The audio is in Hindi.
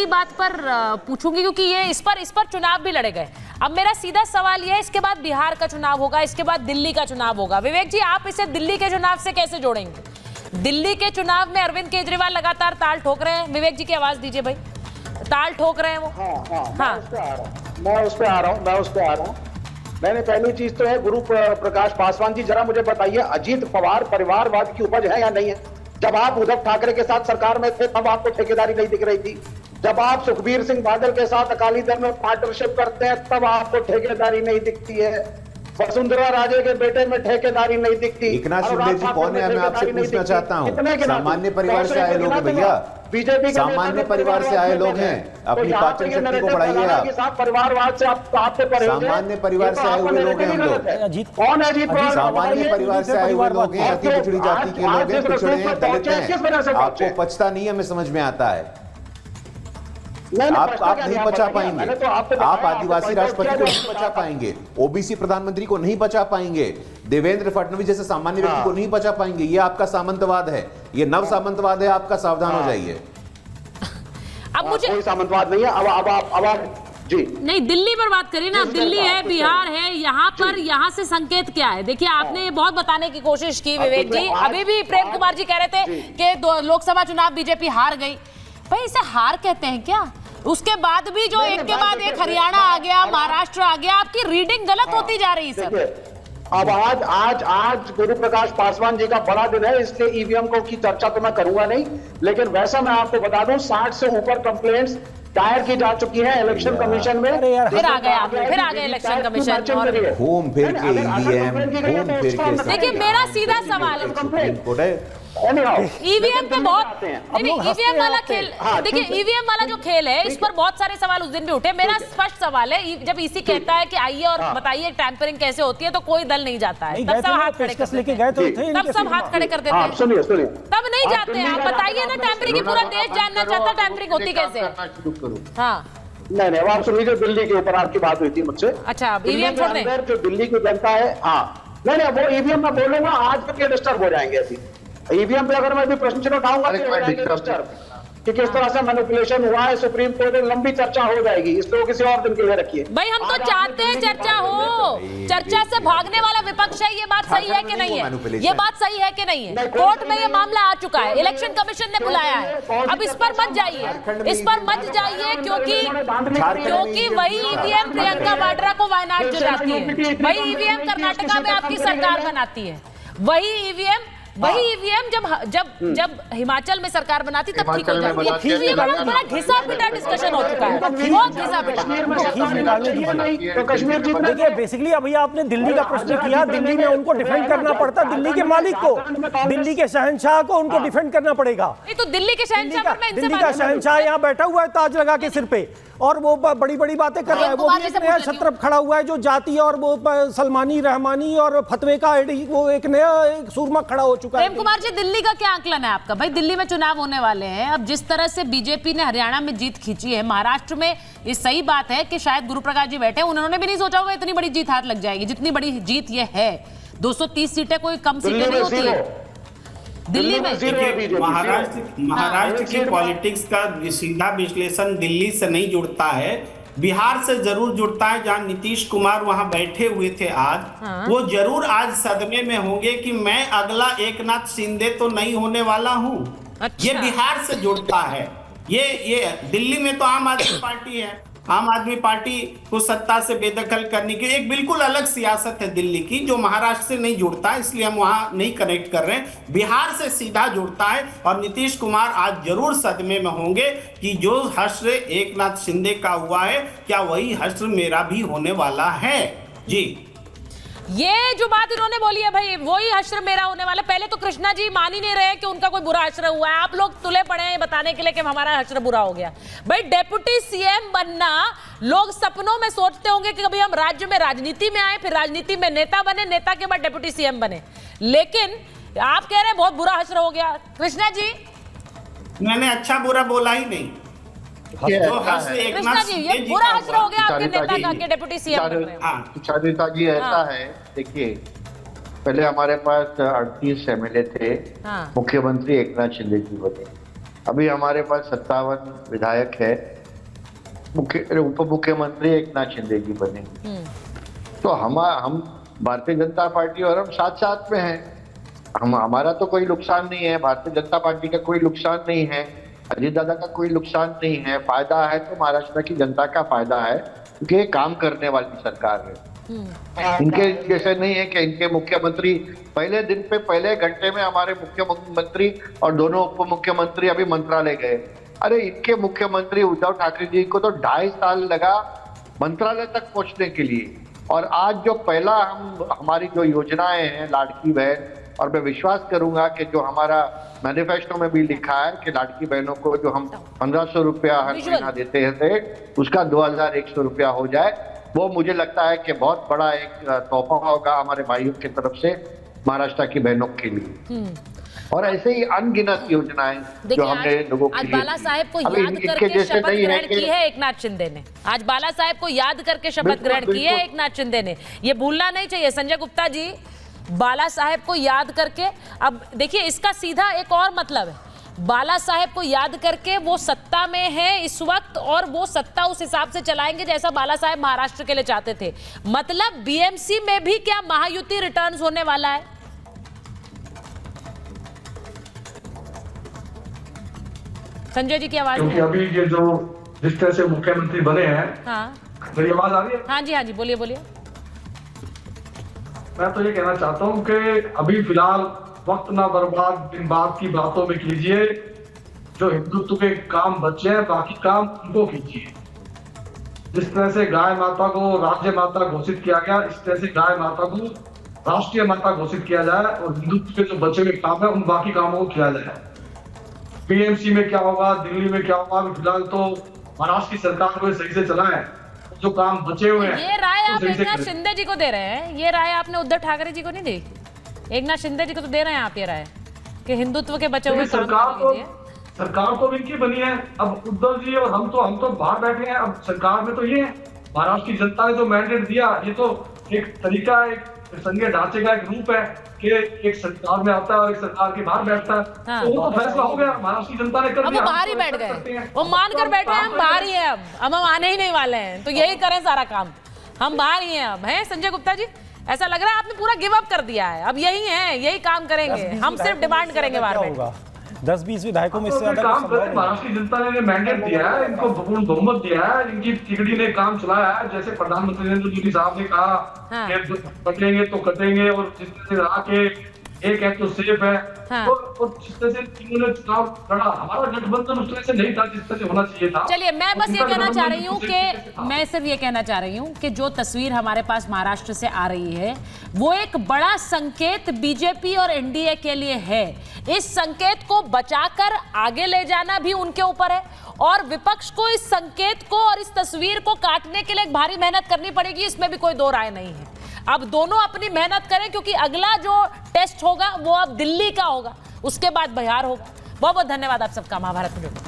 बात पर पूछूंगी, क्योंकि ये इस पर चुनाव भी लड़े गए। अब मेरा सीधा सवाल ये है, इसके बाद बिहार का चुनाव होगा, इसके बाद दिल्ली का चुनाव होगा। विवेक जी, आप इसे दिल्ली के चुनाव से कैसे जोड़ेंगे? दिल्ली के चुनाव में अरविंद केजरीवाल लगातार ताल ठोक रहे हैं। विवेक जी की आवाज दीजिए भाई, ताल ठोक रहे हैं वो। मैं उस पे आ रहा हूँ। मैंने पहली चीज तो है, गुरु प्रकाश पासवान जी, जरा मुझे बताइए, अजीत पवार परिवारवाद की उपज है या नहीं है? जब आप उद्धव ठाकरे के साथ सरकार में थे तब आपको ठेकेदारी नहीं दिख रही थी। जब आप सुखबीर सिंह बादल के साथ अकाली दल में पार्टनरशिप करते हैं तब आपको ठेकेदारी नहीं दिखती है। वसुंधरा राजे के बेटे में ठेकेदारी नहीं दिखती। एकनाथ शिंदे जी कौन है? मैं आपसे पूछना चाहता हूँ। सामान्य परिवार से आए लोग हैं भैया, बीजेपी सामान्य परिवार से आए लोग हैं। अपनी पाचन शक्ति को बढ़ाइए आप। परिवारवाद से आपको सामान्य परिवार से आए हुए लोग हैं हम लोग। कौन है अजीत पवार? सामान्य परिवार से आए हुए लोग हैं, अति पिछड़ी जाति के लोग हैं, पिछड़े हैं, दलित हैं। आपको पचता नहीं है, हमें समझ में आता है। आप नहीं बचा पाएंगे। आप आदिवासी राष्ट्रपति को नहीं बचा पाएंगे, ओबीसी प्रधानमंत्री को नहीं बचा पाएंगे, देवेंद्र फडणवीस जैसे सामान्य व्यक्ति को नहीं बचा पाएंगे। ये आपका सामंतवाद है, ये नव सामंतवाद है आपका, सावधान हो जाइए। अब मुझे कोई सामंतवाद नहीं है। अब आप जी नहीं, दिल्ली पर बात करिए ना। दिल्ली है, बिहार है, यहाँ पर यहाँ से संकेत क्या है? देखिए, आपने ये बहुत बताने की कोशिश की विवेक जी। अभी भी प्रेम कुमार जी कह रहे थे कि लोकसभा चुनाव बीजेपी हार गई। भाई, इसे हार कहते हैं क्या? उसके बाद भी जो एक के बाद एक हरियाणा आ गया, महाराष्ट्र आ गया, आपकी रीडिंग गलत होती जा रही है। अब आज गुरु प्रकाश पासवान जी का बड़ा दिन है, इसलिए ईवीएम को की चर्चा तो मैं करूंगा नहीं। लेकिन वैसा मैं आपको बता दूं, 60 से ऊपर कंप्लेंट्स दायर की जा चुकी है इलेक्शन कमीशन में। फिर आ गए इलेक्शन कमीशन और घूम फिर के ईवीएम, घूम फिर के। देखिए, मेरा सीधा सवाल है, ईवीएम पे बहुत ईवीएम वाला खेल। देखिए, ईवीएम वाला जो खेल है, इस पर बहुत सारे सवाल उस दिन भी उठे। मेरा स्पष्ट सवाल है, जब ईसी कहता है कि आइए और बताइए टैंपरिंग कैसे होती है, तो कोई दल नहीं जाता है। तब सब हाथ खड़े कर देते हैं, तब सब हाथ खड़े कर देते हैं। सुनिए तब नहीं जाते हैं। आप बताइए ना, टैंपरिंग पूरा देश जानना चाहता, टैंपरिंग होती कैसे? हाँ, नहीं, आप सुनिए, जो दिल्ली के ऊपर आपकी बात हुई थी मुझसे। अच्छा, ईवीएम छोड़ दें। जो दिल्ली की जनता है, हाँ, नहीं, वो ईवीएम में बोलूंगा, आज तक ये डिस्टर्ब हो जाएंगे। अभी ईवीएम पे अगर मैं भी प्रश्न चिन्ह उठाऊंगा कि किस तरह से मैनिपुलेशन हुआ है, सुप्रीम कोर्ट में लंबी चर्चा हो जाएगी। इसको किसी और दिन के लिए रखिए। भाई, हम तो चाहते हैं चर्चा हो। चर्चा से भागने वाला विपक्ष है। ये बात सही है कि नहीं है? ये बात सही है कि नहीं है? कोर्ट में ये मामला आ चुका है, इलेक्शन कमीशन ने बुलाया है। अब इस पर मत जाइए, इस पर मत जाइए, क्योंकि वही ईवीएम प्रियंका वाड्रा को वायनाड जिलाती है, वही ईवीएम कर्नाटका में आपकी सरकार बनाती है, वही ईवीएम जब हिमाचल में सरकार बनाती तब ठीक हो जाती है। बड़ा घिसा पिटा डिस्कशन हो चुका है, बहुत घिसा पिटा। देखिए, बेसिकली अभी आपने दिल्ली का प्रश्न किया, दिल्ली में उनको डिफेंड करना पड़ता, दिल्ली के मालिक को, दिल्ली के शहंशाह को उनको डिफेंड करना पड़ेगा। तो दिल्ली के शहंशाह, दिल्ली का शहंशाह यहाँ बैठा हुआ है ताज लगा के सिर पे, और वो बड़ी बड़ी बातें कर रहा है। वो भी एक नया छत्र खड़ा हुआ है, जो जाति और वो सलमानी रहमानी और फतवे का वो एक नया सूरमा खड़ा हो चुका है। प्रेम कुमार जी, दिल्ली का क्या आकलन है आपका? भाई, दिल्ली में चुनाव होने वाले हैं। अब जिस तरह से बीजेपी ने हरियाणा में जीत खींची है, महाराष्ट्र में ये सही बात है कि शायद गुरु प्रकाश जी बैठे, उन्होंने भी नहीं सोचा होगा इतनी बड़ी जीत हाथ लग जाएगी जितनी बड़ी जीत ये है। 230 सीटें कोई कम सीटें नहीं होती है दिल्ली में। महाराष्ट्र की पॉलिटिक्स का सीधा विश्लेषण दिल्ली से नहीं जुड़ता है, बिहार से जरूर जुड़ता है। जहां नीतीश कुमार वहां बैठे हुए थे आज, वो जरूर आज सदमे में होंगे कि मैं अगला एकनाथ शिंदे तो नहीं होने वाला हूं। ये बिहार से जुड़ता है। ये दिल्ली में तो आम आदमी पार्टी है, आम आदमी पार्टी को सत्ता से बेदखल करने की एक बिल्कुल अलग सियासत है दिल्ली की, जो महाराष्ट्र से नहीं जुड़ता है, इसलिए हम वहां नहीं कनेक्ट कर रहे हैं। बिहार से सीधा जुड़ता है, और नीतीश कुमार आज जरूर सदमे में होंगे कि जो हश्र एकनाथ शिंदे का हुआ है, क्या वही हश्र मेरा भी होने वाला है। जी, ये जो बात इन्होंने बोली है, भाई वही हश्र मेरा होने वाला। पहले तो कृष्णा जी मान ही नहीं रहे कि उनका कोई बुरा हश्र हुआ है। आप लोग तुले पड़े हैं बताने के लिए कि हमारा हश्र बुरा हो गया। भाई, डेप्यूटी सीएम बनना लोग सपनों में सोचते होंगे कि कभी हम राज्य में राजनीति में आए, फिर राजनीति में नेता बने, नेता के बाद डेप्यूटी सीएम बने। लेकिन आप कह रहे हैं बहुत बुरा हश्र हो गया। कृष्णा जी, मैंने अच्छा बुरा बोला ही नहीं। कृष्णा जी, ये बुरा हश्र हो गया आपके नेता का कि डेप्यूटी सीएम बन रहे हैं। चारुता जी, ऐसा है, देखिए, पहले हमारे पास 38 एमएलए थे, मुख्यमंत्री एकनाथ शिंदे जी बने, अभी हमारे पास 57 विधायक है, उप मुख्यमंत्री एकनाथ शिंदे जी बने। तो हम भारतीय जनता पार्टी और हम साथ साथ में हैं। हमारा तो कोई नुकसान नहीं है, भारतीय जनता पार्टी का कोई नुकसान नहीं है, अजीत दादा का कोई नुकसान नहीं है। फायदा है तो महाराष्ट्र की जनता का फायदा है, क्योंकि ये काम करने वाली सरकार है। इनके जैसे नहीं है कि इनके मुख्यमंत्री पहले दिन पे पहले घंटे में हमारे मुख्यमंत्री और दोनों उप मुख्यमंत्री अभी मंत्रालय गए। अरे इनके मुख्यमंत्री उद्धव ठाकरे जी को तो 2.5 साल लगा मंत्रालय तक पहुंचने के लिए। और आज जो पहला हमारी जो योजनाएं हैं लाड़की बहन, और मैं विश्वास करूंगा कि जो हमारा मैनिफेस्टो में भी लिखा है कि लाड़की बहनों को जो हम 1500 रुपया हर महीना देते थे उसका 2100 रुपया हो जाए, वो मुझे लगता है कि बहुत बड़ा एक तोहफा होगा हमारे भाइयों की तरफ से महाराष्ट्र की बहनों के लिए। और ऐसे ही अनगिनत योजनाएं जो हमने लोगों के लिए बाला साहेब को याद करके शपथ ग्रहण की है एकनाथ शिंदे ने। आज बाला साहेब को याद करके शपथ ग्रहण की है एकनाथ शिंदे ने, ये भूलना नहीं चाहिए संजय गुप्ता जी। बाला साहेब को याद करके, अब देखिए इसका सीधा एक और मतलब है, बाला साहेब को याद करके वो सत्ता में है इस वक्त, और वो सत्ता उस हिसाब से चलाएंगे जैसा बाला साहेब महाराष्ट्र के लिए चाहते थे। मतलब बीएमसी में भी क्या महायुति रिटर्न्स होने वाला है? संजय जी की आवाज, क्योंकि अभी ये जो जिस तरह से मुख्यमंत्री बने हैं, हाँ मेरी आवाज आ रही है? हाँ जी बोलिए बोलिए। मैं तो ये कहना चाहता हूँ कि अभी फिलहाल वक्त ना बर्बाद दिन बाद की बातों में कीजिए, जो हिंदुत्व के काम बचे हैं बाकी काम उनको कीजिए। जिस तरह से गाय माता को राज्य माता घोषित किया गया, इस तरह से गाय माता को राष्ट्रीय माता घोषित किया जाए, और हिंदुत्व के जो बचे हुए काम है उन बाकी कामों को किया जाए। पीएमसी में क्या होगा, दिल्ली में क्या होगा, फिलहाल तो महाराष्ट्र की सरकार को सही से चलाएं, जो काम बचे हुए हैं। ये राय आप एकनाथ शिंदे जी को दे रहे हैं, ये राय आपने उद्धव ठाकरे जी को नहीं दी, एकनाथ शिंदे जी को तो दे रहे हैं आप ये राय कि हिंदुत्व के बचे हुए काम सरकार तो इनकी बनी है। अब उद्धव जी और हम तो बाहर बैठे हैं, अब सरकार में तो ये महाराष्ट्र की जनता ने जो मैंडेट दिया, ये तो एक तरीका, एक संघीय ढांचे का एक रूप है कि एक सरकार में आता है और एक सरकार के बाहर बैठता है। हाँ। तो वो तो फैसला हो गया, महाराष्ट्र की जनता ने कर दिया। वो बाहर ही बैठ गए, वो मान कर बैठे हैं हम बाहर ही हैं, अब हम आने ही नहीं वाले हैं, तो यही करें सारा काम, हम बाहर ही हैं अब, हैं संजय गुप्ता जी? ऐसा लग रहा है आपने पूरा गिव अप कर दिया है, अब यही है, यही काम करेंगे, हम सिर्फ डिमांड करेंगे बाहर में। 10-20 विधायकों में इससे काम करें। महाराष्ट्र की जनता ने मैंडेट दिया है, इनको पूर्ण बहुमत दिया है, इनकी तिगड़ी ने काम चलाया है। जैसे प्रधानमंत्री नरेंद्र मोदी साहब ने कहा कि कटेंगे तो कटेंगे, और जिस तरह से रहा कि एक है तो सेफ है, तो जिस तरह से तीनों ने चुनाव लड़ा, हमारा गठबंधन उस तरह से नहीं था जिस तरह से होना चाहिए था। चलिए मैं बस ये कहना चाह रही हूँ कि मैं सिर्फ ये कहना चाह रही हूँ कि जो तस्वीर हमारे पास महाराष्ट्र से आ रही है वो एक बड़ा संकेत बीजेपी और एनडीए के लिए है। इस संकेत को बचाकर आगे ले जाना भी उनके ऊपर है, और विपक्ष को इस संकेत को और इस तस्वीर को काटने के लिए एक भारी मेहनत करनी पड़ेगी, इसमें भी कोई दो राय नहीं है। अब दोनों अपनी मेहनत करें, क्योंकि अगला जो टेस्ट होगा वो अब दिल्ली का होगा, उसके बाद बिहार होगा। बहुत बहुत धन्यवाद आप सबका महाभारत में जुड़ने।